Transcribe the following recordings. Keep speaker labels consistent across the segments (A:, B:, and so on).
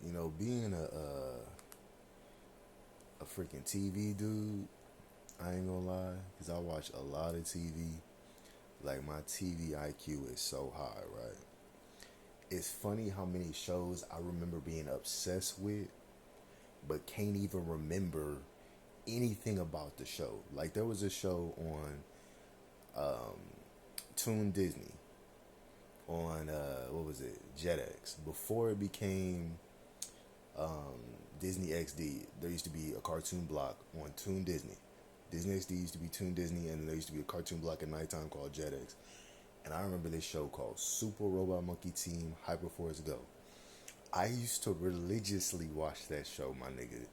A: Being a freaking TV dude, I ain't gonna lie, because I watch a lot of TV. Like, my TV IQ is so high, right? It's funny how many shows I remember being obsessed with, but can't even remember anything about the show. Like, there was a show on Toon Disney, on, what was it, Jetix. Before it became Disney XD, there used to be a cartoon block on Toon Disney. Disney XD used to be Toon Disney, and there used to be a cartoon block at nighttime called Jetix. And I remember this show called Super Robot Monkey Team Hyperforce Go. I used to religiously watch that show, my nigga,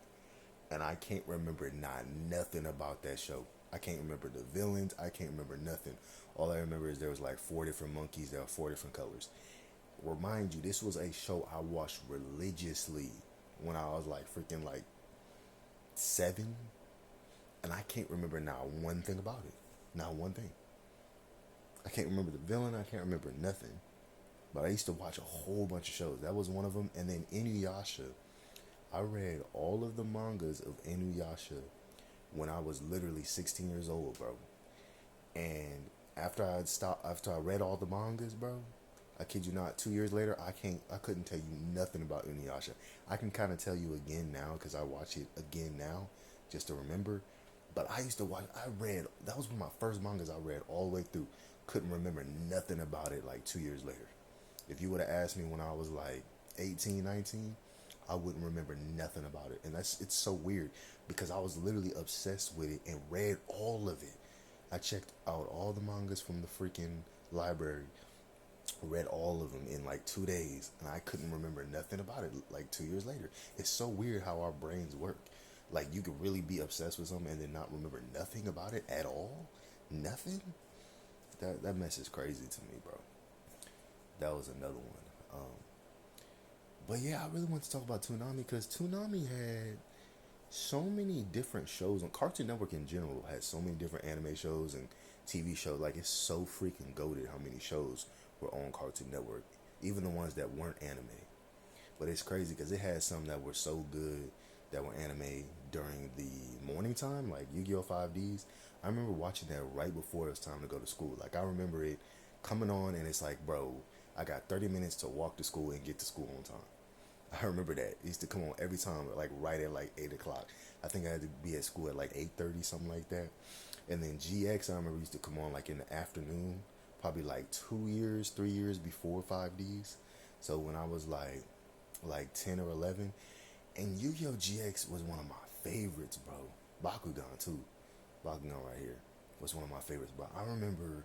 A: and I can't remember not nothing about that show. I can't remember the villains. I can't remember nothing. All I remember is there was like four different monkeys. There were four different colors. Remind you, this was a show I watched religiously when I was like freaking like 7, and I can't remember not one thing about it. Not one thing. I can't remember the villain. I can't remember nothing. But I used to watch a whole bunch of shows. That was one of them. And then Inuyasha. I read all of the mangas of Inuyasha when I was literally 16 years old, bro. And after I read all the mangas, bro, I kid you not, 2 years later, I couldn't tell you nothing about Inuyasha. I can kind of tell you again now because I watch it again now just to remember. But I used to watch. That was one of my first mangas I read all the way through. Couldn't remember nothing about it like 2 years later. If you would have asked me when I was like 18, 19, I wouldn't remember nothing about it. And it's so weird because I was literally obsessed with it and read all of it. I checked out all the mangas from the freaking library, read all of them in like 2 days, and I couldn't remember nothing about it like 2 years later. It's so weird how our brains work. Like, you could really be obsessed with something and then not remember nothing about it at all. Nothing. That mess is crazy to me, bro. That was another one. But yeah, I really want to talk about Toonami because Toonami had so many different shows on Cartoon Network in general had so many different anime shows and TV shows. Like, it's so freaking goated how many shows were on Cartoon Network, even the ones that weren't anime. But it's crazy because it had some that were so good that were anime during the morning time, like Yu-Gi-Oh! 5Ds. I remember watching that right before it was time to go to school. Like, I remember it coming on, and it's like, bro, I got 30 minutes to walk to school and get to school on time. I remember that. It used to come on every time, like right at like 8 o'clock. I think I had to be at school at like 8:30, something like that. And then GX, I remember used to come on like in the afternoon, probably like 2 years, 3 years before 5Ds. So when I was like 10 or 11, and Yu-Gi-Oh! GX was one of my favorites, bro. Bakugan too. Bakugan right here was one of my favorites. But I remember,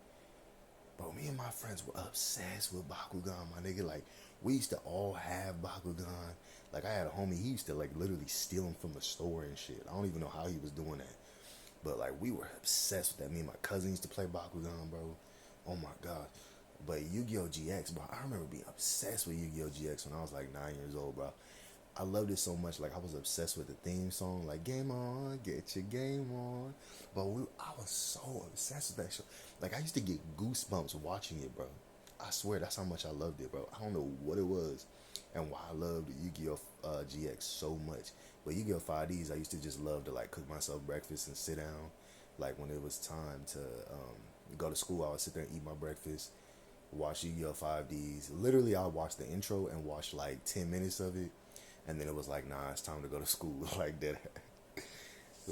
A: bro, me and my friends were obsessed with Bakugan, my nigga. Like, we used to all have Bakugan. Like, I had a homie, he used to, like, literally steal them from the store and shit. I don't even know how he was doing that. But, like, we were obsessed with that. Me and my cousin used to play Bakugan, bro. Oh, my God. But Yu-Gi-Oh! GX, bro, I remember being obsessed with Yu-Gi-Oh! GX when I was, like, 9 years old, bro. I loved it so much. Like, I was obsessed with the theme song, like "Game On, get your game on." But I was so obsessed with that show. Like, I used to get goosebumps watching it, bro. I swear that's how much I loved it, bro. I don't know what it was, and why I loved Yu-Gi-Oh! GX so much. But Yu-Gi-Oh! 5Ds, I used to just love to like cook myself breakfast and sit down. Like, when it was time to go to school, I would sit there and eat my breakfast, watch Yu-Gi-Oh! 5Ds. Literally, I would watch the intro and watch like 10 minutes of it, and then it was like, nah, it's time to go to school, like that.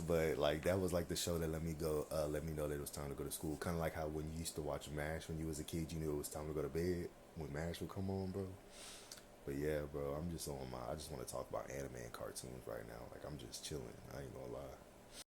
A: But like, that was like the show that let me know that it was time to go to school. Kind of like how when you used to watch MASH when you was a kid, you knew it was time to go to bed when MASH would come on, bro. But yeah, bro, I just want to talk about anime and cartoons right now. Like, I'm just chilling. I ain't gonna lie.